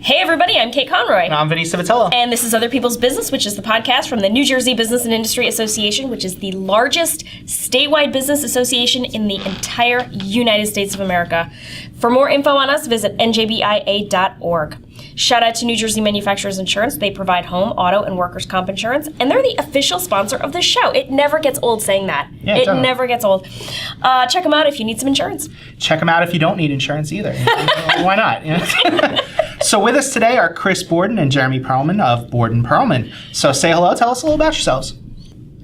Hey everybody, I'm Kate Conroy. And I'm Vinny Civitello. And this is Other People's Business, which is the podcast from the New Jersey Business and Industry Association, which is the largest statewide business association in the entire United States of America. For more info on us, visit njbia.org. Shout out to New Jersey Manufacturers Insurance. They provide home, auto, and workers' comp insurance, and they're the official sponsor of the show. It never gets old saying that. Yeah, it totally. never gets old. Check them out if you need some insurance. Check them out if you don't need insurance either. Why not? So with us today are Chris Borden and Jeremy Perlman of Borden Perlman. So say hello, tell us a little about yourselves.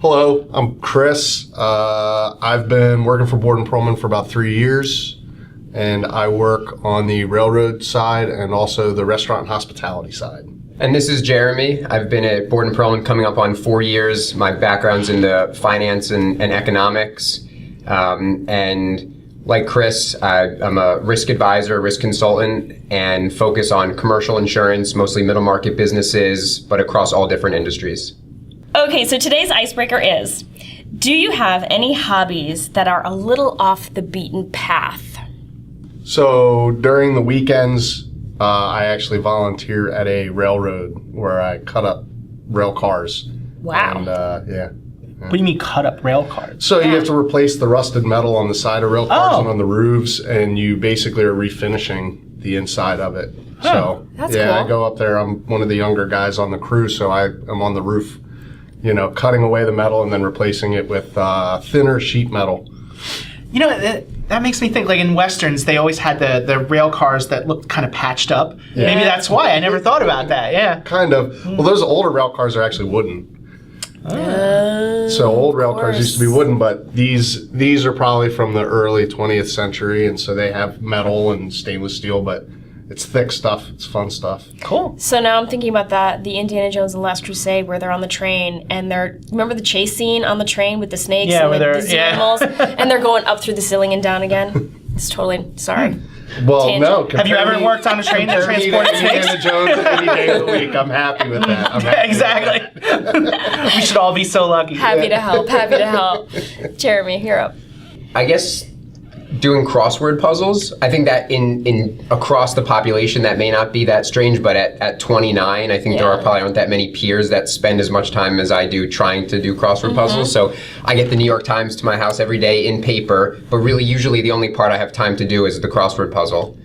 Hello, I'm Chris. I've been working for Borden Perlman for about 3 years, and I work on the railroad side and also the restaurant and hospitality side. And this is Jeremy. I've been at Borden Perlman coming up on 4 years. My background's in the finance and economics. And like Chris, I'm a risk advisor, risk consultant, and focus on commercial insurance, mostly middle market businesses, but across all different industries. Okay, so today's icebreaker is, do you have any hobbies that are a little off the beaten path? So during the weekends, I actually volunteer at a railroad where I cut up rail cars. Wow. And yeah. What do you mean cut up rail cars? So you have to replace the rusted metal on the side of rail cars Oh. and on the roofs, and you basically are refinishing the inside of it. So That's yeah, cool. I go up there. I'm one of the younger guys on the crew, so I'm on the roof, cutting away the metal and then replacing it with thinner sheet metal. You know, that makes me think, like in Westerns, they always had the rail cars that looked kind of patched up. Yeah. Maybe that's why. I never thought about that, yeah. Kind of. Well, those older rail cars are actually wooden. So old rail cars used to be wooden, but these are probably from the early 20th century, and so they have metal and stainless steel, but it's thick stuff. It's fun stuff. Cool. So now I'm thinking about the Indiana Jones and the Last Crusade, where they're on the train and remember the chase scene on the train with the snakes Yeah, and where the they're- zoo yeah. animals, and they're going up through the ceiling and down again. It's totally, sorry. Well, Tangent. no. Have you compare ever me- worked on a train that compare me to transported snakes? Indiana Jones any day of the week. I'm happy with that. I'm happy with that. Exactly. We should all be so lucky. Happy to help. Jeremy, you're up. I guess doing crossword puzzles, I think that in across the population that may not be that strange, but at 29, I think there Yeah. probably aren't that many peers that spend as much time as I do trying to do crossword puzzles. So I get the New York Times to my house every day in paper, but really usually the only part I have time to do is the crossword puzzle.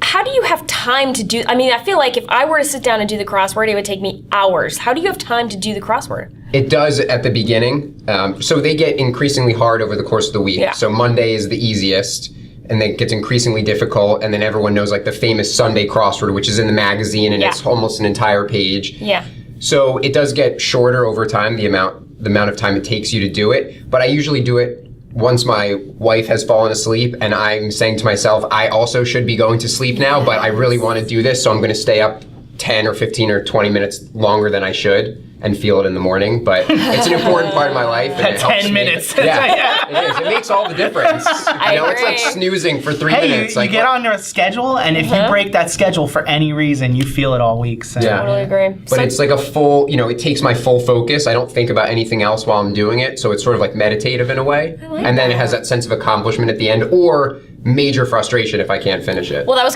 How do you have time to do? I mean, I feel like if I were to sit down and do the crossword, it would take me hours. How do you have time to do the crossword? It does at the beginning. So they get increasingly hard over the course of the week. Yeah. So Monday is the easiest, and then it gets increasingly difficult, and then everyone knows like the famous Sunday crossword, which is in the magazine, and Yeah. it's almost an entire page. Yeah. So it does get shorter over time, the amount of time it takes you to do it. But I usually do it once my wife has fallen asleep, and I'm saying to myself, I also should be going to sleep now, but I really want to do this, so I'm going to stay up 10 or 15 or 20 minutes longer than I should and feel it in the morning. But it's an important part of my life. And it helps 10 me. minutes. Yeah, it is. It makes all the difference. It's like agree. snoozing for 3 Hey, minutes. you Like, get on your schedule, and if you break that schedule for any reason, you feel it all week. So. Yeah. Totally agree. But it's like a full, it takes my full focus. I don't think about anything else while I'm doing it. So it's sort of like meditative in a way. And then it has that sense of accomplishment at the end, or major frustration if I can't finish it. Well, that was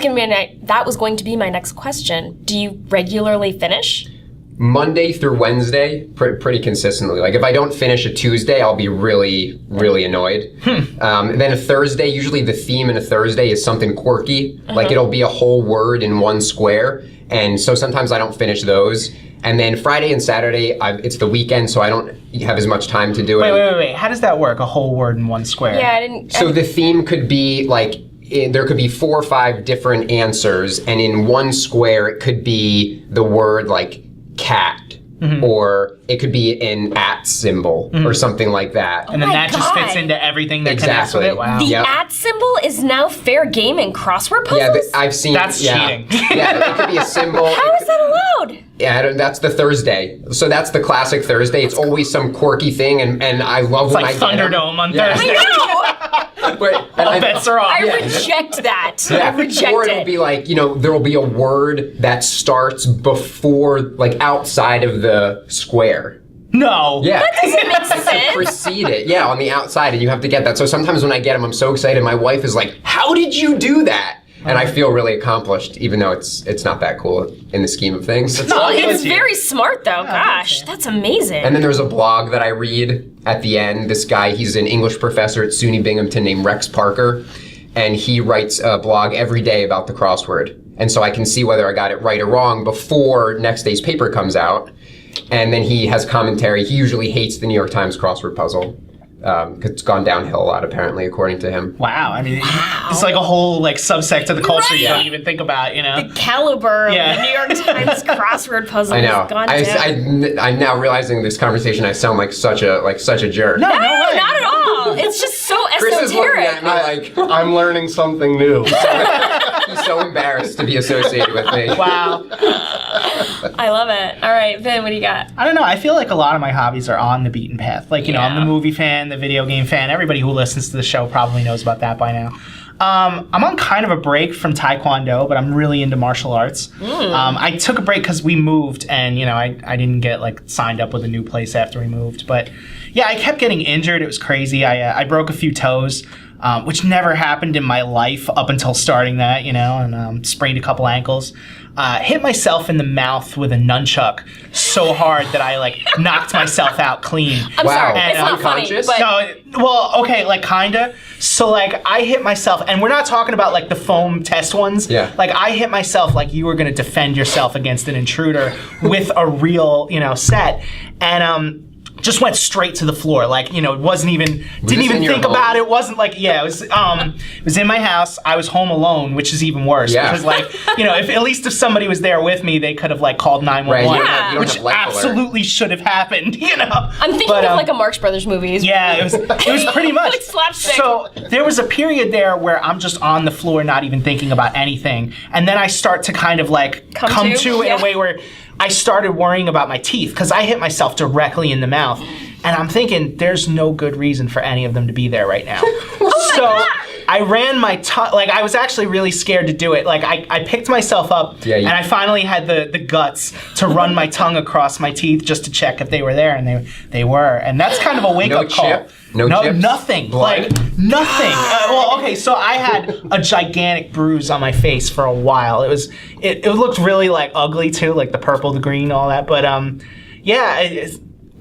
going to be my next question. Do you regularly finish? Monday through Wednesday, pretty consistently. Like if I don't finish a Tuesday, I'll be really, really annoyed. And then a Thursday, usually the theme in a Thursday is something quirky. Like it'll be a whole word in one square. And so sometimes I don't finish those. And then Friday and Saturday, it's the weekend, so I don't have as much time to do it. Wait. How does that work? A whole word in one square? Yeah, I didn't. So the theme could be like, there could be 4 or 5 different answers, and in one square it could be the word like cat, or it could be an @ symbol or something like that. And then my that just fits God. into everything that connects with Exactly. it? Wow. The Yep. @ symbol is now fair game in crossword puzzles? Yeah, I've seen. That's yeah. cheating. Yeah, it could be a symbol. How is that allowed? Yeah, that's the Thursday. So that's the classic Thursday. It's always some quirky thing, and I love It's when like I get 'em. Thunderdome on Yeah. Thursday. All bets are off. I reject that. I Yeah, reject or it'll it. be like, there will be a word that starts before, like outside of the square. No. Yeah. That doesn't make To sense. precede it, yeah, on the outside, and you have to get that. So sometimes when I get them, I'm so excited. My wife is like, "How did you do that?" and I feel really accomplished, even though it's not that cool in the scheme of things. Oh, it's very smart though. Gosh, that's amazing. And then there's a blog that I read at the end. This guy, he's an English professor at SUNY Binghamton named Rex Parker, and he writes a blog every day about the crossword. And so I can see whether I got it right or wrong before next day's paper comes out. And then he has commentary. He usually hates the New York Times crossword puzzle. It's gone downhill a lot, apparently, according to him. Wow. I mean, it's like a whole like subsect of the culture you don't even think about, you know? The caliber of the New York Times crossword puzzle has gone down. I'm now realizing this conversation, I sound like such a jerk. No, not at all. It's just so Chris is looking esoteric. at me like, I'm learning something new. he's so embarrassed to be associated with me. Wow. I love it. All right, Vin, what do you got? I don't know. I feel like a lot of my hobbies are on the beaten path. Like, you know, I'm the movie fan, the video game fan. Everybody who listens to the show probably knows about that by now. I'm on kind of a break from Taekwondo, but I'm really into martial arts. I took a break because we moved, and, you know, I didn't get, like, signed up with a new place after we moved. But, yeah, I kept getting injured. It was crazy. I broke a few toes, which never happened in my life up until starting that, you know, and sprained a couple ankles. Hit myself in the mouth with a nunchuck so hard that I, like, knocked myself out clean. I'm sorry, And, it's not funny, unconscious? but No, well, okay, like, kinda. So, like, I hit myself, and we're not talking about, like, the foam test ones. Yeah. Like, I hit myself like you were gonna defend yourself against an intruder with a real, you know, set. And, just went straight to the floor. Like, you know, it wasn't even, didn't even think about it. It wasn't like, it was in my house. I was home alone, which is even worse. Yeah. Because, like, you know, at least if somebody was there with me, they could have, like, called 911. Right, Yeah. you don't Which have life alert. absolutely should have happened, you know. I'm thinking of like a Marx Brothers movie. Yeah, it was pretty much. Like slapstick. So there was a period there where I'm just on the floor, not even thinking about anything. And then I start to kind of like come to in Yeah. a way where I started worrying about my teeth because I hit myself directly in the mouth. And I'm thinking, there's no good reason for any of them to be there right now. So I ran my tongue, like I was actually really scared to do it. Like I picked myself up and I finally had the guts to run my tongue across my teeth just to check if they were there, and they were. And that's kind of a wake-up call. Chip? No chips? Nothing. Blood? Like, nothing. Well, okay, so I had a gigantic bruise on my face for a while. It looked really like ugly too, like the purple, the green, all that. But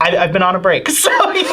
I've been on a break, so you know.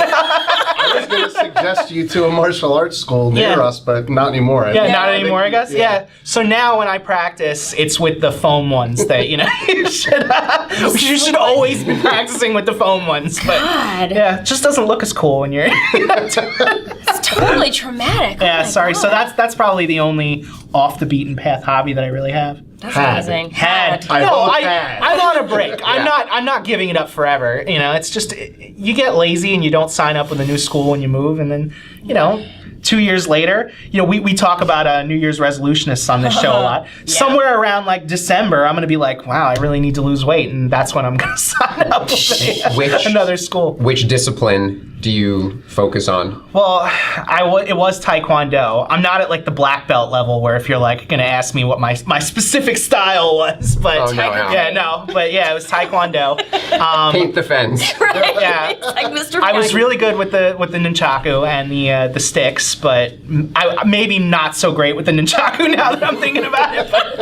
I was going to suggest you to a martial arts school near us, but not anymore. Not anymore, I guess. Yeah. So now when I practice, it's with the foam ones that, you know, you should always be practicing with the foam ones. But God. yeah, it just doesn't look as cool when you're. It's totally traumatic. Yeah, Oh my sorry. God. So that's probably the only off the beaten path hobby that I really have. That's amazing. Had. I No, hope I'm had. on a break. I'm not giving it up forever. You know, it's just you get lazy and you don't sign up with a new school when you move, and then, you know, 2 years later, you know, we talk about New Year's resolutionists on this show a lot. Yeah. Somewhere around like December, I'm gonna be like, wow, I really need to lose weight, and that's when I'm gonna sign up with another school. Which discipline do you focus on? Well, it was Taekwondo. I'm not at like the black belt level where if you're like gonna ask me what my specific style was, but Oh, no. but yeah, it was Taekwondo. Paint the fence. Right? Yeah. It's like Mr. I was Miyagi. really good with the nunchaku and the sticks, but I maybe not so great with the nunchaku now that I'm thinking about it. But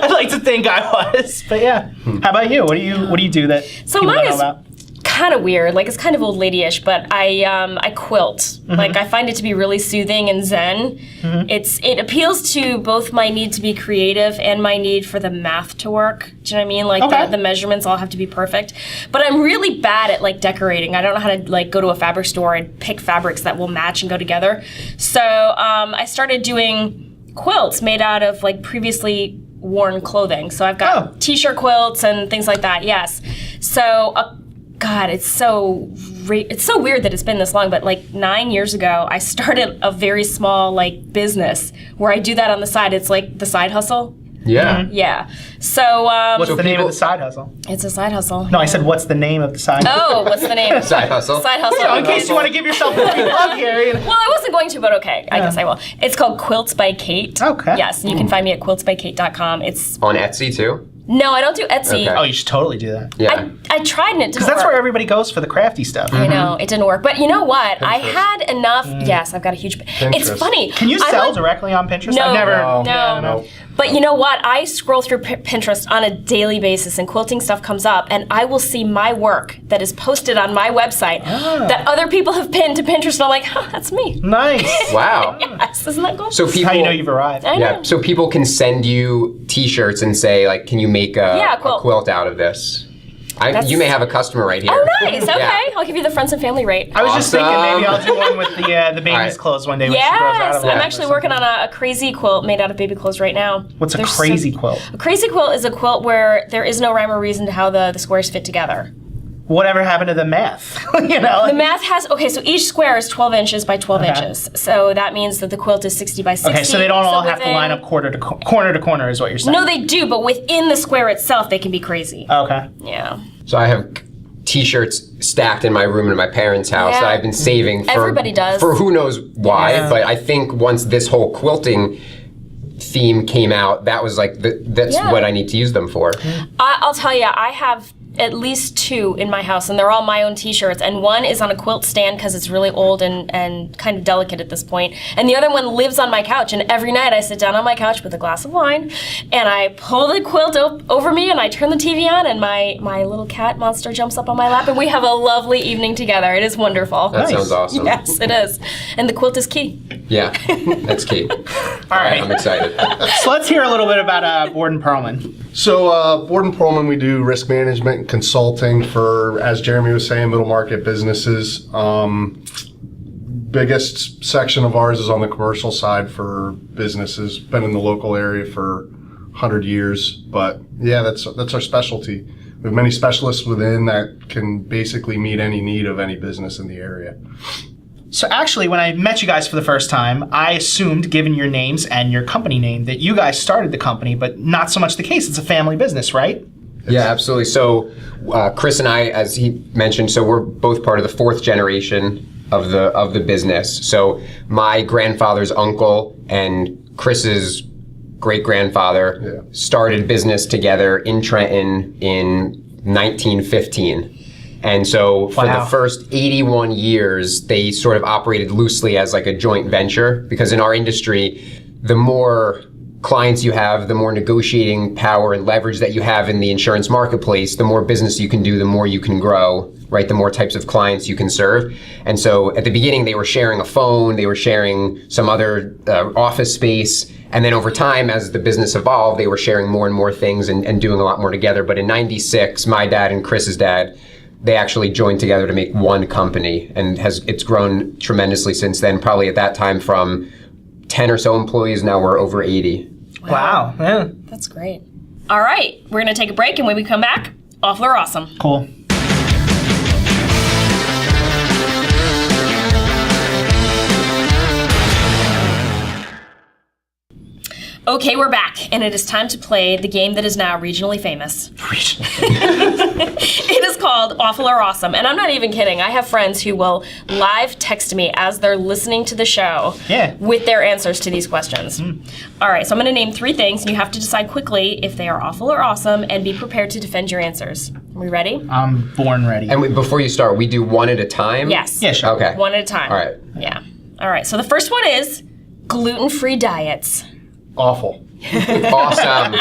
I'd like to think I was. But yeah, how about you? What do you do that So people mine don't know is about? kind of weird. Like, it's kind of old lady-ish, but I quilt. Mm-hmm. Like, I find it to be really soothing and zen. It appeals to both my need to be creative and my need for the math to work. Do you know what I mean? Like, Okay. the measurements all have to be perfect. But I'm really bad at, like, decorating. I don't know how to, like, go to a fabric store and pick fabrics that will match and go together. So I started doing quilts made out of, like, previously worn clothing. So I've got t-shirt quilts and things like that, yes. So, God, it's so weird that it's been this long, but like 9 years ago, I started a very small like business where I do that on the side. It's like the side hustle. Yeah. Yeah. So What's the name of the side hustle? it's a side hustle. No, I said what's the name of the side hustle? Oh, what's the name? Side hustle. Side hustle. So in case you want to give yourself a free plug here. You know. Well, I wasn't going to, but okay. I guess I will. It's called Quilts by Kate. Okay. Yes, and you can find me at quiltsbykate.com. It's On Etsy too? No, I don't do Etsy. Okay. Oh, you should totally do that. Yeah. I tried and it didn't work. Because that's where everybody goes for the crafty stuff. I know, it didn't work. But you know what? I had enough. Yes, I've got a huge. It's funny. Can you sell directly on Pinterest? No, I've never. no. But you know what? I scroll through Pinterest on a daily basis, and quilting stuff comes up, and I will see my work that is posted on my website that other people have pinned to Pinterest, and I'm like, that's me. Nice. Wow. Yes, isn't that cool? So That's people, how you know you've arrived. I know. yeah. So people can send you T-shirts and say, like, can you make a quilt out of this? You may have a customer right here. Oh, nice. Okay. Yeah. I'll give you the friends and family rate. I was just thinking maybe I'll Awesome. do one with the baby's right. clothes one day when she grows out Yes, of it. I'm actually working on a crazy quilt made out of baby clothes right now. What's a There's crazy quilt? A crazy quilt is a quilt where there is no rhyme or reason to how the squares fit together. Whatever happened to the math? You know? The math has, so each square is 12 inches by 12 inches. So that means that the quilt is 60 by 60. Okay, so they don't all have to within- line up corner to corner is what you're saying. No, they do, but within the square itself, they can be crazy. Okay. Yeah. So I have T-shirts stacked in my room in my parent's house Yeah. that I've been saving for Everybody does. for who knows why. Yeah. But I think once this whole quilting theme came out, that was like that's what I need to use them for. I'll tell you, I have at least 2 in my house, and they're all my own T-shirts. And one is on a quilt stand because it's really old and kind of delicate at this point. And the other one lives on my couch. And every night I sit down on my couch with a glass of wine, and I pull the quilt over me, and I turn the TV on, and my little cat monster jumps up on my lap, and we have a lovely evening together. It is wonderful. That sounds awesome. Yes, it is. And the quilt is key. Yeah, that's key. All right. I'm excited. So let's hear a little bit about Borden Perlman. So Borden Perlman, we do risk management and consulting for, as Jeremy was saying, middle market businesses. Biggest section of ours is on the commercial side for businesses. Been in the local area for 100 years, but yeah, that's our specialty. We have many specialists within that can basically meet any need of any business in the area. So actually, when I met you guys for the first time, I assumed, given your names and your company name, that you guys started the company, but not so much the case. It's a family business, right? Yeah, absolutely. So Chris and I, as he mentioned, so we're both part of the 4th generation of the business. So my grandfather's uncle and Chris's great-grandfather started business together in Trenton in 1915. And so for the first 81 years, they sort of operated loosely as like a joint venture, because in our industry, the more clients you have, the more negotiating power and leverage that you have in the insurance marketplace, the more business you can do, the more you can grow, right? The more types of clients you can serve. And so at the beginning, they were sharing a phone, they were sharing some other office space. And then over time, as the business evolved, they were sharing more and more things and doing a lot more together. But in 96, my dad and Chris's dad, they actually joined together to make one company, and it's grown tremendously since then. Probably at that time from 10 or so employees, now we're over 80. Wow. Yeah. That's great. All right, we're going to take a break, and when we come back, Awful or Awesome. Cool. Okay, we're back, and it is time to play the game that is now regionally famous. It is called Awful or Awesome, and I'm not even kidding. I have friends who will live text me as they're listening to the show with their answers to these questions. All right, so I'm going to name 3 things, and you have to decide quickly if they are awful or awesome, and be prepared to defend your answers. Are we ready? I'm born ready. And before you start, we do one at a time? Yes. Yeah, sure. Okay. One at a time. All right. Yeah. All right, so the first one is gluten-free diets. Awful. Awesome.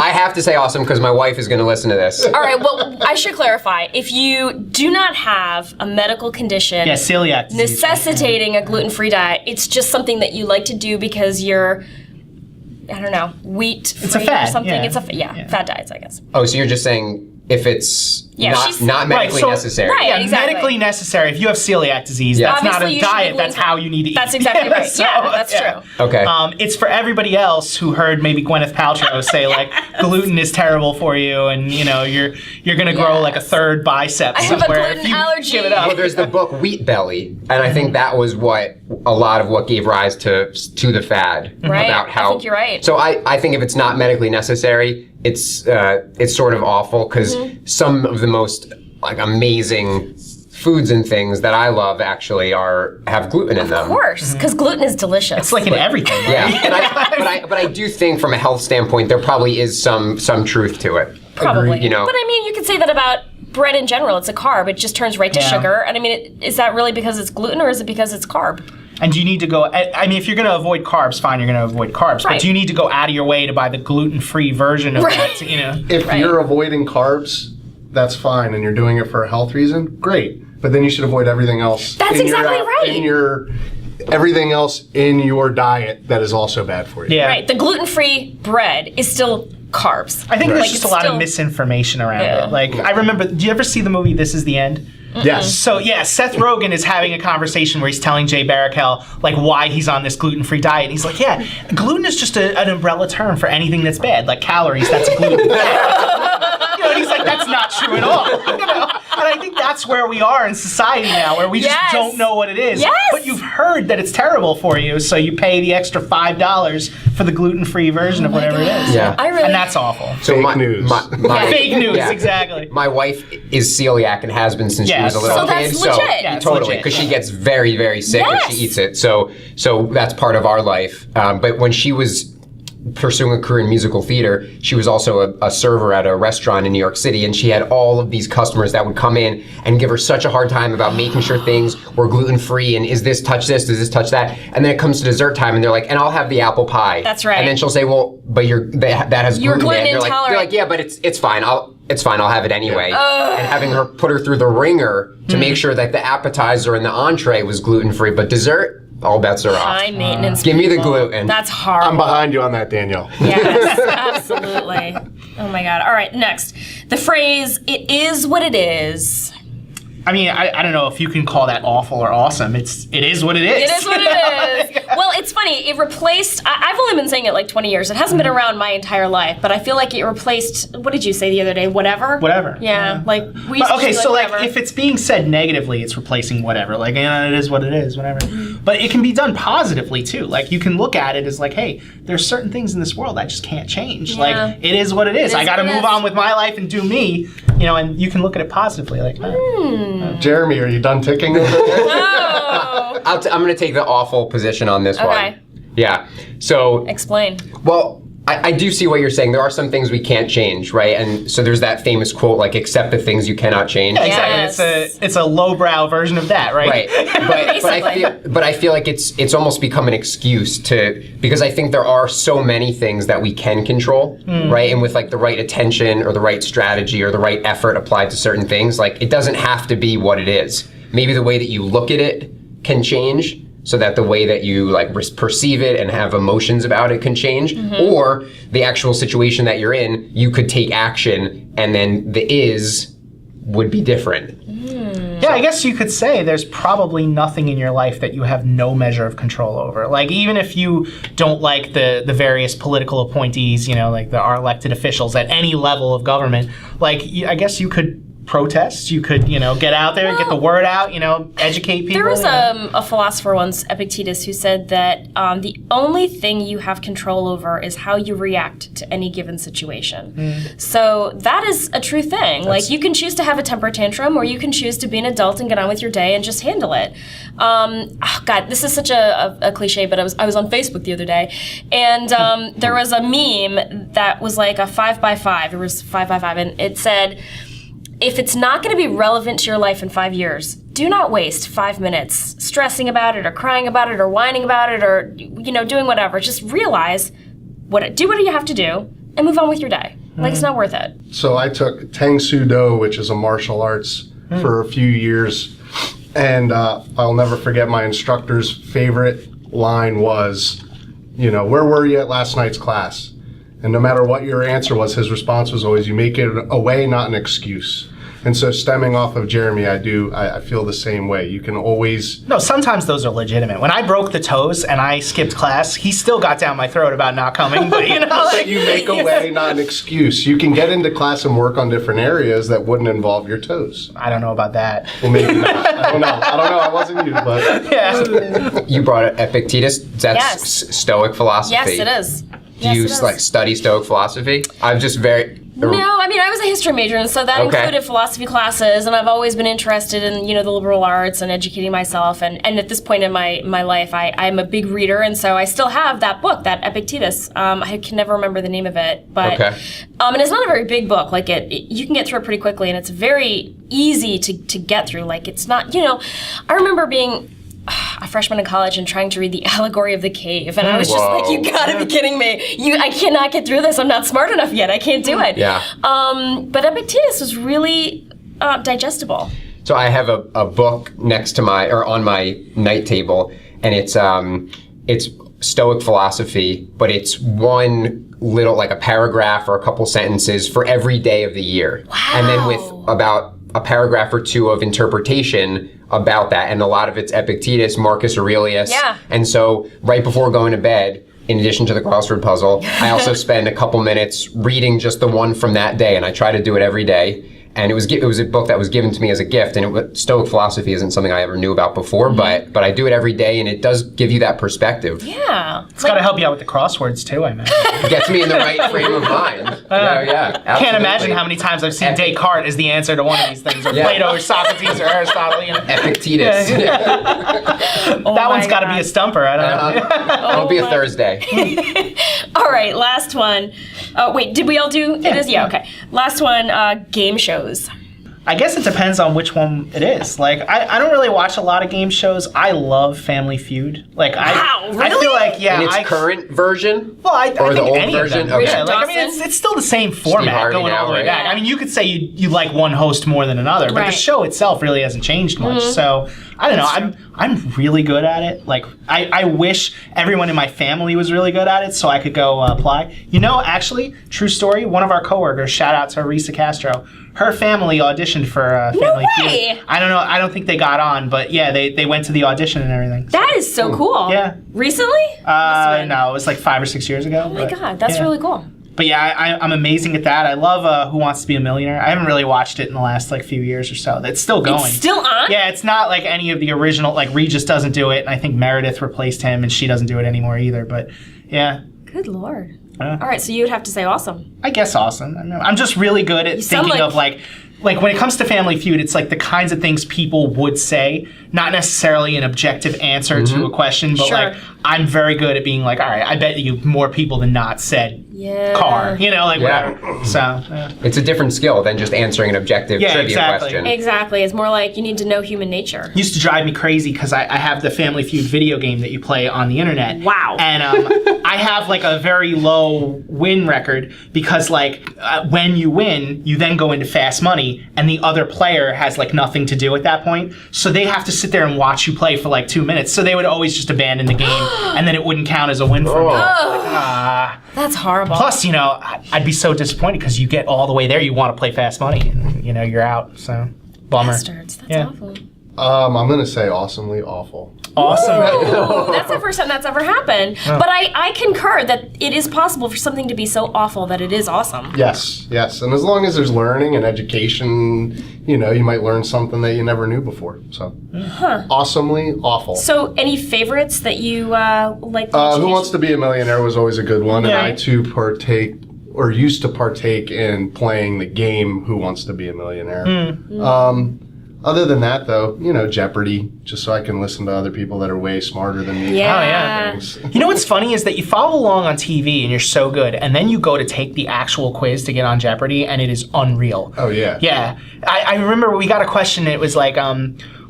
I have to say awesome because my wife is going to listen to this. All right, well, I should clarify. If you do not have a medical condition celiac disease, necessitating a gluten-free diet, it's just something that you like to do because you're, I don't know, wheat-free It's a fad, or something. yeah. It's fad diets, I guess. Oh, so you're just saying if it's she's- not medically necessary. Right. Yeah, exactly. medically necessary. If you have celiac disease, that's not Obviously, a you should be diet. That's gluten- how you need to eat. That's exactly right. So, yeah, that's true. Okay. It's for everybody else who heard maybe Gwyneth Paltrow say like gluten is terrible for you, and you know you're gonna grow like a third bicep I have a somewhere gluten if you allergy. give it up. Well, there's the book Wheat Belly, and I think that was what a lot of what gave rise to the fad Right. about how. I think you're right. So I think if it's not medically necessary, it's sort of awful because some of the most like amazing foods and things that I love actually have gluten in them. Of course, because gluten is delicious. It's like in everything. Right? Yeah, but I do think from a health standpoint, there probably is some truth to it. Probably. You know, but I mean, you could say that about bread in general. It's a carb. It just turns right to sugar. And I mean, is that really because it's gluten, or is it because it's carb? And do you need to go, I mean, if you're going to avoid carbs, fine, you're going to avoid carbs. Right. But do you need to go out of your way to buy the gluten-free version of that, you know? If you're avoiding carbs, that's fine, and you're doing it for a health reason, great. But then you should avoid everything else. That's exactly right. Everything else in your diet that is also bad for you. Yeah. Right. The gluten-free bread is still carbs. I think there's Like, just it's a lot still- of misinformation around it. Like, I remember, do you ever see the movie This Is the End? Yes. So yeah, Seth Rogen is having a conversation where he's telling Jay Baruchel like why he's on this gluten-free diet. And he's like, yeah, gluten is just an umbrella term for anything that's bad, like calories. That's gluten. And he's like, that's not true at all. And I think that's where we are in society now, where we just don't know what it is. Yes. But you've heard that it's terrible for you, so you pay the extra $5 for the gluten-free version of whatever it is. Yeah. And that's awful. So Fake news. Fake news, Yeah. exactly. My wife is celiac and has been since she was a little So kid. that's legit. Yeah, it's Totally, legit. because she gets very, very sick if she eats it. So that's part of our life. But when she was pursuing a career in musical theater, she was also a server at a restaurant in New York City, and she had all of these customers that would come in and give her such a hard time about making sure things were gluten-free and is this touch this, does this touch that? And then it comes to dessert time and they're like, and I'll have the apple pie. That's right. And then she'll say, well, but that has You're gluten in it. gluten They're like, yeah, but it's fine. I'll have it anyway. And having her put her through the ringer to make sure that the appetizer and the entree was gluten-free, but dessert, all bets are off. High maintenance. Give me the people. gluten. That's horrible. I'm behind you on that, Danielle. Yes, absolutely. Oh my God. All right, next. The phrase, it is what it is. I mean, I don't know if you can call that awful or awesome. It is what it is. It is what it is. Well, it's funny. It replaced, I've only been saying it like 20 years. It hasn't been around my entire life, but I feel like it replaced, what did you say the other day? Whatever? Whatever. Yeah. Like, we used Okay, to be so like whatever. if it's being said negatively, it's replacing whatever. Like, it is what it is, whatever. But it can be done positively too. Like, you can look at it as like, hey, there's certain things in this world I just can't change. Yeah. Like, it is what it is. I got to move on with my life and do me, and you can look at it positively. Like, Jeremy, are you done ticking over there? Oh. I'm going to take the awful position on this Okay. one. Yeah. So, Explain. well, I do see what you're saying. There are some things we can't change, right? And so there's that famous quote, like, accept the things you cannot change. yeah, exactly. Yes. It's a lowbrow version of that, right? Right, but I feel like it's almost become an excuse because I think there are so many things that we can control, right? And with like the right attention or the right strategy or the right effort applied to certain things, like it doesn't have to be what it is. Maybe the way that you look at it can change, so that the way that you like perceive it and have emotions about it can change, or the actual situation that you're in, you could take action, and then the is would be different. Yeah, I guess you could say there's probably nothing in your life that you have no measure of control over. Like, even if you don't like the various political appointees, like our elected officials at any level of government, like, I guess you could protest, you could, get out there, get the word out, educate people. There was a philosopher once, Epictetus, who said that the only thing you have control over is how you react to any given situation. So that is a true thing. Like, you can choose to have a temper tantrum, or you can choose to be an adult and get on with your day and just handle it. God, this is such a cliche, but I was on Facebook the other day, and there was a meme that was like a 5x5. It was 5x5, and it said, if it's not going to be relevant to your life in 5 years, do not waste 5 minutes stressing about it or crying about it or whining about it or, doing whatever. Just realize do what you have to do and move on with your day. Like, it's not worth it. So I took Tang Soo Do, which is a martial arts, for a few years. And I'll never forget my instructor's favorite line was, where were you at last night's class? And no matter what your answer was, his response was always, you make it a way, not an excuse. And so stemming off of Jeremy, I feel the same way. You can always... No, sometimes those are legitimate. When I broke the toes and I skipped class, he still got down my throat about not coming, but like... You make a way, not an excuse. You can get into class and work on different areas that wouldn't involve your toes. I don't know about that. Well, maybe not. I don't know. I wasn't you, but... Yeah. You brought up Epictetus. That's Yes. Stoic philosophy. Yes, it is. Do you like study Stoic philosophy? I'm just very... No, I mean, I was a history major, and so that included philosophy classes, and I've always been interested in, the liberal arts and educating myself, and at this point in my life, I'm a big reader, and so I still have that book, that Epictetus. I can never remember the name of it, but and it's not a very big book. Like, you can get through it pretty quickly, and it's very easy to get through. Like, it's not, I remember being a freshman in college and trying to read the Allegory of the Cave, and I was just like, you gotta be kidding me. I cannot get through this. I'm not smart enough yet. I can't do it. Yeah. But Epictetus was really digestible. So I have a book next to on my night table, and it's Stoic philosophy, but it's one little, like a paragraph or a couple sentences for every day of the year. Wow. And then with about a paragraph or two of interpretation about that, and a lot of it's Epictetus, Marcus Aurelius. Yeah. And so right before going to bed, in addition to the crossword puzzle, I also spend a couple minutes reading just the one from that day, and I try to do it every day. And it was a book that was given to me as a gift, and Stoic philosophy isn't something I ever knew about before, but I do it every day, and it does give you that perspective. Yeah. It's got to help you out with the crosswords too, I imagine. It gets me in the right frame of mind. Yeah, I can't imagine how many times I've seen Descartes as the answer to one of these things, or Plato, or Socrates, or Aristotle. Epictetus. That one's got to be a stumper. I don't know. It'll be a Thursday. All right, last one. Wait, did we all do it? Is? Yeah, okay. Last one, game shows. I guess it depends on which one it is. Like, I don't really watch a lot of game shows. I love Family Feud. Like, Wow, I feel like, In its current version? Well, I or think the old any version? of them. Okay. Yeah, like, I mean, it's still the same format Harvey going all the way now, back. right? I mean, you could say you like one host more than another, but the Right. show itself really hasn't changed much. So, I don't know. I'm really good at it. Like, I wish everyone in my family was really good at it so I could go apply. Actually, true story, one of our coworkers, shout out to Risa Castro, her family auditioned for Family way! Feud. I don't know. I don't think they got on, but yeah, they went to the audition and everything. That is so cool. Yeah. Recently? No, it was like 5 or 6 years ago. Oh my God, that's really cool. But yeah, I'm amazing at that. I love Who Wants to Be a Millionaire. I haven't really watched it in the last few years or so. It's still going. It's still on? Yeah, it's not like any of the original. Like Regis doesn't do it, and I think Meredith replaced him, and she doesn't do it anymore either. But yeah. Good Lord. All right, so you would have to say awesome. I guess awesome. I mean, I'm just really good at thinking of like when it comes to Family Feud, it's like the kinds of things people would say, not necessarily an objective answer to a question, but like I'm very good at being like, all right, I bet you more people than not said car, whatever. So it's a different skill than just answering an objective trivia question. Exactly. It's more like you need to know human nature. Used to drive me crazy because I have the Family Feud video game that you play on the internet. Wow. And I have like a very low win record because when you win, you then go into fast money, and the other player has like nothing to do at that point. So they have to sit there and watch you play for like 2 minutes. So they would always just abandon the game, and then it wouldn't count as a win for me. That's horrible. Plus, I'd be so disappointed because you get all the way there, you want to play fast money, and you're out. So bummer. Bastards. That's awful. I'm gonna say awesomely awful. Awesome. Ooh, that's the first time that's ever happened. But I concur that it is possible for something to be so awful that it is awesome. Yes, and as long as there's learning and education, you might learn something that you never knew before. So, awesomely awful. So, any favorites that you like? Who Wants to Be a Millionaire was always a good one, and I too used to partake in playing the game Who Wants to Be a Millionaire. Other than that, though, Jeopardy, just so I can listen to other people that are way smarter than me. Yeah. You know what's funny is that you follow along on TV and you're so good, and then you go to take the actual quiz to get on Jeopardy, and it is unreal. Oh, yeah. Yeah. I remember we got a question, and it was like,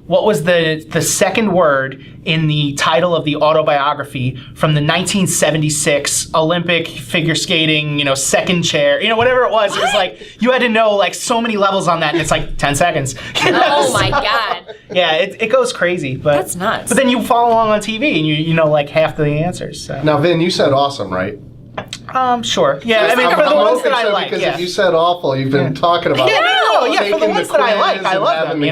what was the second word in the title of the autobiography from the 1976 Olympic figure skating, second chair, whatever it was. It was like, you had to know like so many levels on that, and it's like 10 seconds. Oh my God. Yeah, it goes crazy. But That's nuts. But then you follow along on TV, and you know like half the answers. So. Now, Vin, you said awesome, right? Sure. Yeah, I mean, for the ones that I like, because if you said awful, you've been talking about for the ones that I like, I love them,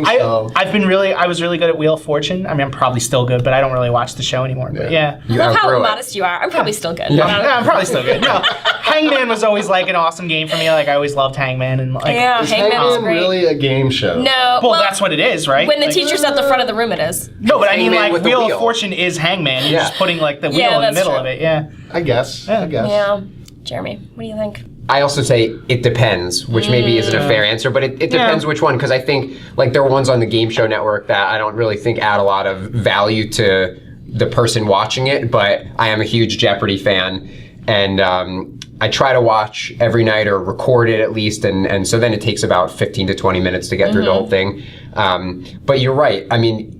I was really good at Wheel of Fortune. I mean, I'm probably still good, but I don't really watch the show anymore. But yeah. I love how modest you are. I'm probably still good. Yeah, I'm probably still good. No, I Hangman was always like an awesome game for me. Like I always loved Hangman and like. Yeah, Is Hangman was Hangman great. really a game show? No. Well, that's what it is, right? When the Like- teacher's at the front of the room, it is. No, but I mean, Hangman like with the Wheel wheel. of Fortune is Hangman. You're Yeah. just putting like the wheel Yeah, in the that's middle true. of it. Yeah. I guess. Yeah. I guess. Yeah. Jeremy, what do you think? I also say it depends, which maybe isn't a fair answer, but it depends which one, because I think like there are ones on the Game Show Network that I don't really think add a lot of value to the person watching it, but I am a huge Jeopardy fan, and I try to watch every night or record it at least, and so then it takes about 15 to 20 minutes to get through the whole thing. But you're right. I mean,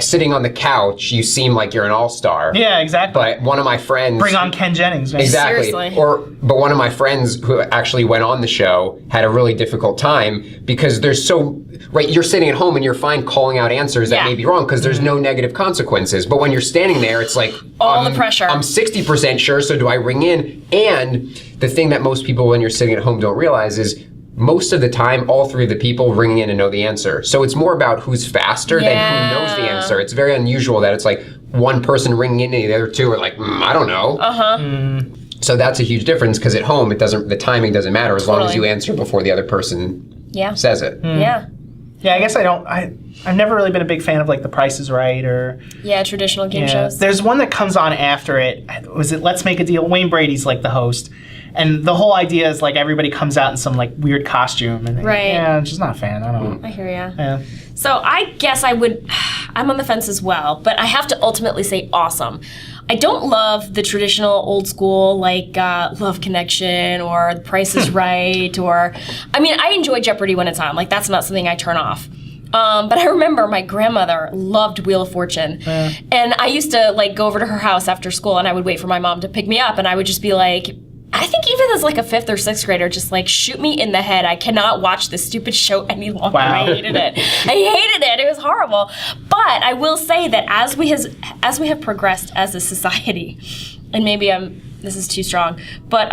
sitting on the couch, you seem like you're an all-star. Yeah, exactly. But one of my friends... Bring on Ken Jennings, man. Exactly. Seriously. But one of my friends who actually went on the show had a really difficult time because there's right, you're sitting at home and you're fine calling out answers that Yeah. may be wrong because there's no negative consequences. But when you're standing there, it's like... All the pressure. I'm 60% sure, so do I ring in? And the thing that most people when you're sitting at home don't realize is most of the time, all three of the people ring in and know the answer. So it's more about who's faster than who knows the answer. It's very unusual that it's like one person ringing in and the other two are like, I don't know. So that's a huge difference because at home, the timing doesn't matter as long as you answer before the other person says it. Yeah. Yeah, I guess I've never really been a big fan of like The Price is Right or Yeah, traditional game shows. There's one that comes on after it. Was it Let's Make a Deal? Wayne Brady's like the host. And the whole idea is like everybody comes out in some like weird costume and Right. yeah, I'm just not a fan. I don't know. I hear ya. Yeah. So I guess I'm on the fence as well, but I have to ultimately say awesome. I don't love the traditional old school like Love Connection or The Price is Right or, I mean, I enjoy Jeopardy when it's on. Like that's not something I turn off. But I remember my grandmother loved Wheel of Fortune. And I used to like go over to her house after school and I would wait for my mom to pick me up and I would just be like, I think even as like a 5th or 6th grader, just like shoot me in the head. I cannot watch this stupid show any longer. Wow. I hated it. I hated it. It was horrible. But I will say that as we have progressed as a society, and maybe this is too strong, but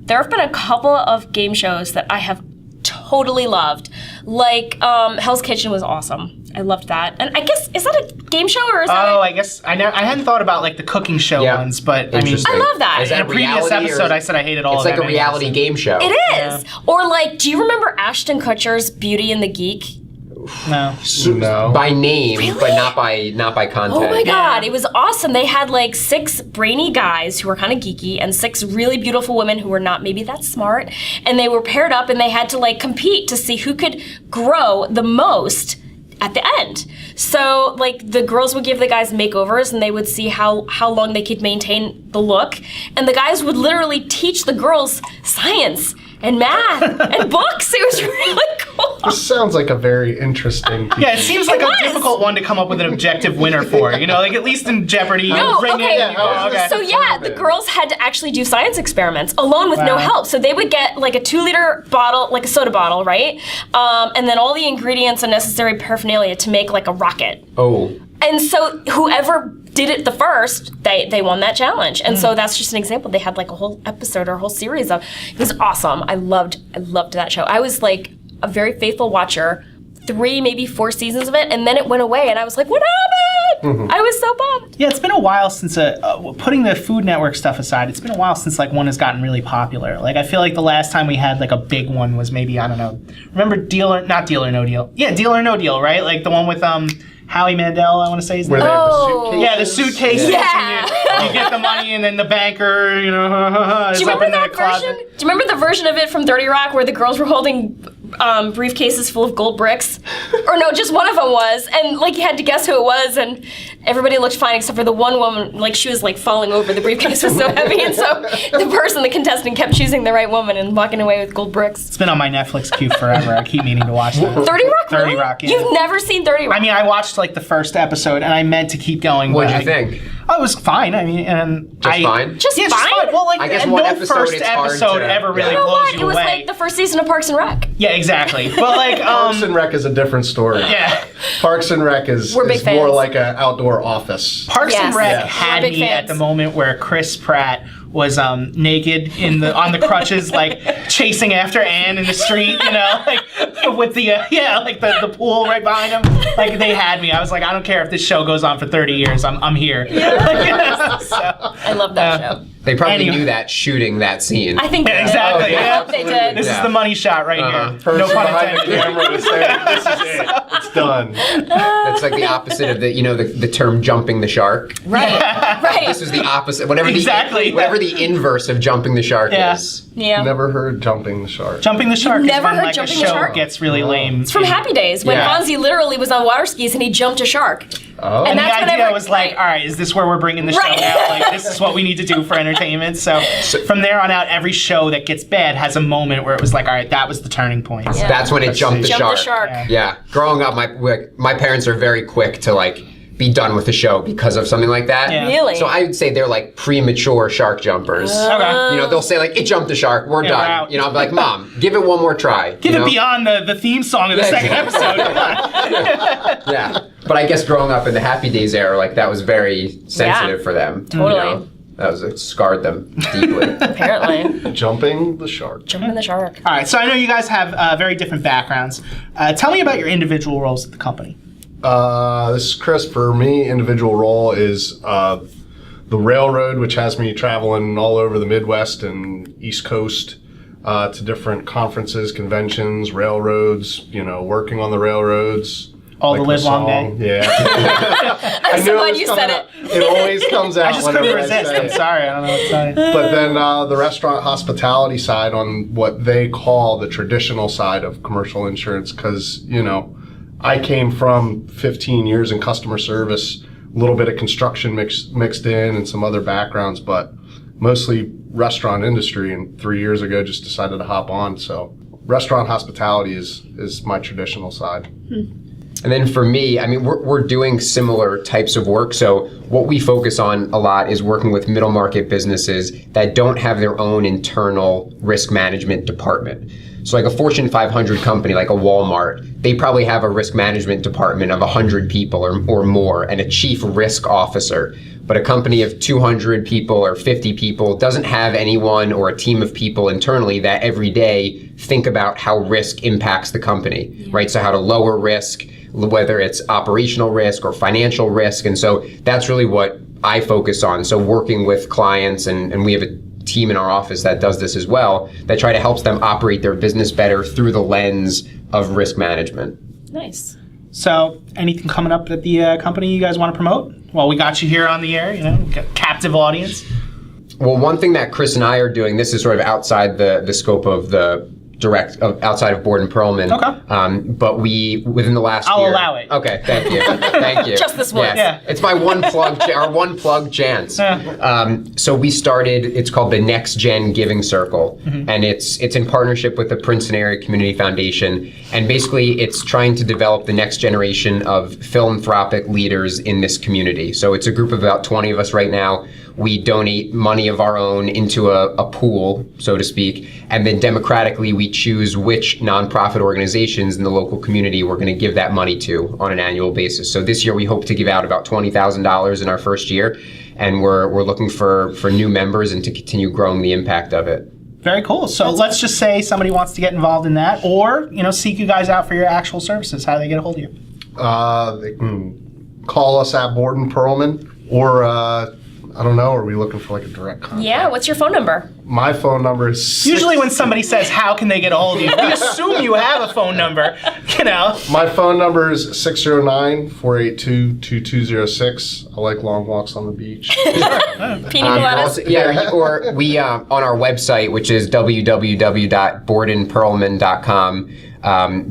there have been a couple of game shows that I have totally loved. Like Hell's Kitchen was awesome. I loved that. And I guess, is that a game show or is that I guess I hadn't thought about like the cooking show ones, but I mean, Interesting. I love that. Is in that a previous reality or episode, I said I hated all It's of like them a reality anyway, game show. It is. Or like, do you remember Ashton Kutcher's Beauty and the Geek? No. No. By name, Really? but not by content. Oh my god, it was awesome. They had like 6 brainy guys who were kind of geeky and 6 really beautiful women who were not maybe that smart. And they were paired up and they had to like compete to see who could grow the most at the end. So like the girls would give the guys makeovers and they would see how long they could maintain the look. And the guys would literally teach the girls science and math and books. It was really cool. This sounds like a very interesting. Yeah, it seems like It a was. difficult one to come up with an objective winner for. You know, like at least in Jeopardy, you No, ring okay. it. And you go, okay. So yeah, the girls had to actually do science experiments alone with no Wow. help. So they would get like a 2-liter bottle, like a soda bottle, right? And then all the ingredients and necessary paraphernalia to make like a rocket. Oh. And so whoever did it the first, they won that challenge. And so that's just an example. They had like a whole episode or a whole series of. It was awesome. I loved that show. I was like a very faithful watcher. 3, maybe 4 seasons of it, and then it went away, and I was like, what happened? I was so bummed. Yeah, it's been a while since putting the Food Network stuff aside. It's been a while since like one has gotten really popular. Like I feel like the last time we had like a big one was maybe, I don't know. Remember not Deal or No Deal? Yeah, Deal or No Deal, right? Like the one with Howie Mandel, I want to say his Where name. they have the Oh. suitcase. Yeah, the suitcase. Yeah. You get the money, and then the banker, you know, is Do you up remember in the that closet. version? Do you remember the version of it from 30 Rock where the girls were holding briefcases full of gold bricks? Or no, just one of them was, and like you had to guess who it was, and everybody looked fine except for the one woman, like she was like falling over. The briefcase was so heavy, and so the contestant kept choosing the right woman and walking away with gold bricks. It's been on my Netflix queue forever. I keep meaning to watch that. 30 Rock, 30 really? Rock, yeah. You've never seen 30 Rock? I mean, I watched like the first episode, and I meant to keep going. What'd but you think? Oh, it was fine. I mean, and Just fine? Just yeah, fine? just fine. Well, like, I guess and one no episode, first it's hard episode to- ever really You know blows what? you It was away. like the first season of Parks and Rec. Yeah, exactly. But like, Parks and Rec is a different story. yeah, Parks and Rec is We're big more fans. like an outdoor office. Parks and Yes. Rec Yes. had We're big me at fans. the moment where Chris Pratt was naked on the crutches, like chasing after Anne in the street. You know, like with the like the pool right behind him. Like they had me. I was like, I don't care if this show goes on for 30 years. I'm here. Yeah. So, I love that show. They probably knew that shooting that scene. I think they did. Exactly. I hope they did. This is the money shot right here. Person No pun behind the intended. camera to say, this is it. It's done. That's like the opposite of the term jumping the shark. Right. Right. This is the opposite. Whatever the inverse of jumping the shark is. Yeah. Never heard jumping the shark. Jumping the shark Never is when heard like jumping a the show shark? gets really lame. It's from Happy Days when Yeah. Fonzie literally was on water skis and he jumped a shark. Oh. And the that's idea whenever- was like, right. all right, is this where we're bringing the show Right. now? Like, this is what we need to do for entertainment. So from there on out, every show that gets bad has a moment where it was like, all right, that was the turning point. Yeah. That's when it jumped the Jump shark. the shark. Yeah. Yeah. Growing up, my parents are very quick to like be done with the show because of something like that. Yeah. Really? So I would say they're like premature shark jumpers. Okay. They'll say like, it jumped the shark, we're Yeah, done. we're out. I'll be like, Mom, give it one more try. Give it beyond the theme song of the Yeah, second exactly. episode. Come on. Yeah. But I guess growing up in the Happy Days era, like that was very sensitive for them. Totally. It scarred them deeply. Apparently. Jumping the shark. Jumping the shark. All right, so I know you guys have very different backgrounds. Tell me about your individual roles at the company. This is Chris. For me, individual role is the railroad, which has me traveling all over the Midwest and East Coast to different conferences, conventions, railroads, working on the railroads. All the Like live long song. day. Yeah. I'm so glad was you coming said out. it. It always comes out. I just couldn't whenever I resist. say I'm it. sorry. I don't know what to tell you. But then the restaurant hospitality side on what they call the traditional side of commercial insurance, because, I came from 15 years in customer service, a little bit of construction mixed in and some other backgrounds, but mostly restaurant industry. And 3 years ago, just decided to hop on. So restaurant hospitality is my traditional side. And then for me, I mean, we're doing similar types of work. So what we focus on a lot is working with middle market businesses that don't have their own internal risk management department. So like a Fortune 500 company like a Walmart, they probably have a risk management department of 100 people or more and a chief risk officer. But a company of 200 people or 50 people doesn't have anyone or a team of people internally that every day think about how risk impacts the company, right? So how to lower risk, whether it's operational risk or financial risk. And so that's really what I focus on. So working with clients, and we have a team in our office that does this as well, that try to help them operate their business better through the lens of risk management. Nice. So, anything coming up at the company you guys want to promote? Well, we got you here on the air, got a captive audience. Well, one thing that Chris and I are doing, this is sort of outside the scope of the outside of Borden Perlman. Okay. But we, within the last year. I'll allow it. Okay, thank you. Thank you. Just this once. Yeah. It's my one plug chance. So we started, it's called the Next Gen Giving Circle. And it's in partnership with the Princeton Area Community Foundation. And basically it's trying to develop the next generation of philanthropic leaders in this community. So it's a group of about 20 of us right now. We donate money of our own into a pool, so to speak, and then democratically we choose which nonprofit organizations in the local community we're going to give that money to on an annual basis. So this year we hope to give out about $20,000 in our first year, and we're looking for new members and to continue growing the impact of it. Very cool. So let's just say somebody wants to get involved in that, or seek you guys out for your actual services. How do they get a hold of you? They can call us at Borden Perlman, or I don't know, are we looking for like a direct contact? Yeah, what's your phone number? My phone number is Usually when somebody says, how can they get a hold of you? We assume you have a phone number, My phone number is 609-482-2206. I like long walks on the beach. Pina coladas? Also, or we on our website, which is www.bordenperlman.com.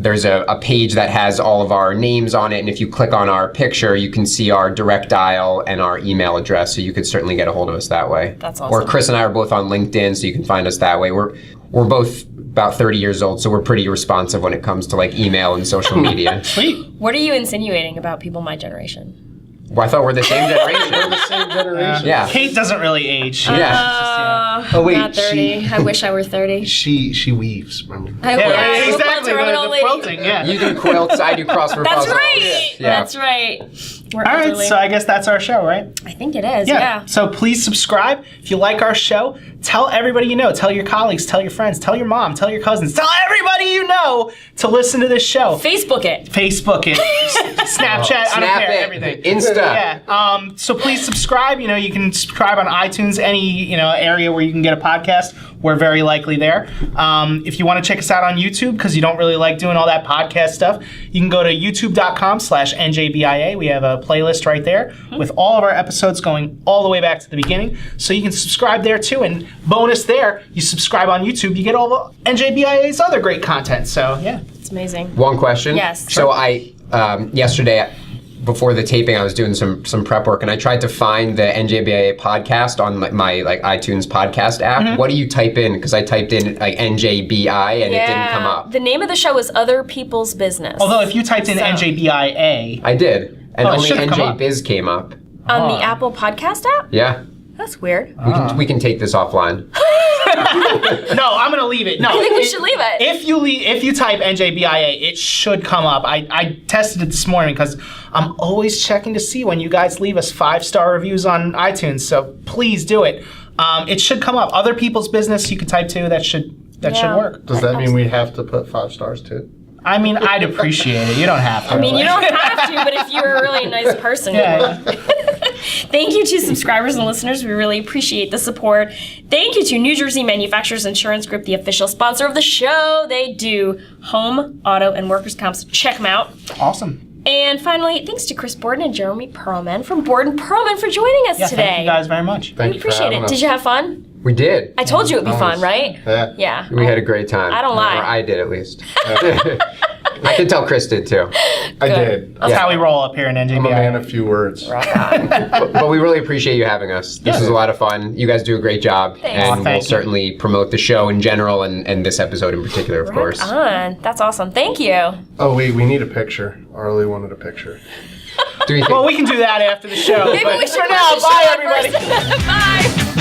There's a page that has all of our names on it, and if you click on our picture, you can see our direct dial and our email address, so you could certainly get a hold of us that way. That's awesome. Or Chris and I are both on LinkedIn, so you can find us that way. We're both about 30 years old, so we're pretty responsive when it comes to like email and social media. Sweet. What are you insinuating about people my generation? Well, I thought we're the same generation. We're the same generation. Yeah. Kate doesn't really age. Oh, wait, Not 30. I wish I were 30. She weaves, remember? I Yeah, wish. right, exactly. I'm an old The lady. quilting, yeah. You do quilts, I do crossword That's puzzles. right. Yeah. That's right. We're All right, elderly. so I guess that's our show, right? I think it is, yeah. So please subscribe if you like our show. tell everybody you know. Tell your colleagues, tell your friends, tell your mom, tell your cousins, tell everybody you know to listen to this show. Facebook it. Snapchat, I don't care, everything. Insta. Yeah. So please subscribe. You can subscribe on iTunes, any area where you can get a podcast. We're very likely there. If you want to check us out on YouTube because you don't really like doing all that podcast stuff, you can go to youtube.com/NJBIA. We have a playlist right there with all of our episodes going all the way back to the beginning. So you can subscribe there too. And bonus there, you subscribe on YouTube, you get all the NJBIA's other great content. So yeah. It's amazing. One question. Yes. So I yesterday before the taping, I was doing some prep work, and I tried to find the NJBIA podcast on my iTunes podcast app. What do you type in? Because I typed in NJBI and it didn't come up. The name of the show is Other People's Business. Although if you typed in NJBIA, I did, and only should've come up. NJBiz came up. On the Apple Podcast app? Yeah. That's weird. We can take this offline. no, I'm gonna leave it. No, I think we should leave it. If you type NJBIA, it should come up. I tested it this morning because I'm always checking to see when you guys leave us 5-star reviews on iTunes. So please do it. It should come up. Other people's business you can type too. That should work. Does that mean we have to put 5 stars too? I mean, I'd appreciate it. You don't have to. I mean, you don't have to, but if you're a really nice person, you will. Thank you to subscribers and listeners. We really appreciate the support. Thank you to New Jersey Manufacturers Insurance Group, the official sponsor of the show. They do home, auto, and workers' comps. Check them out. Awesome. And finally, thanks to Chris Borden and Jeremy Perlman from Borden Perlman for joining us today. Thank you guys very much. We appreciate it. Did you have fun? We did. I told you it'd be fun, right? Yeah. We had a great time. I don't lie. Or I did, at least. I can tell Chris did, too. I did. That's how we roll up here in NJBIA. I'm a man of few words. But we really appreciate you having us. This was a lot of fun. You guys do a great job. Thanks. And we'll certainly promote the show in general and this episode in particular, of course. On. That's awesome. Thank you. Oh, wait, we need a picture. Arlie wanted a picture. Do you think? Well, we can do that after the show. Maybe we should for now, bye, everybody. Bye.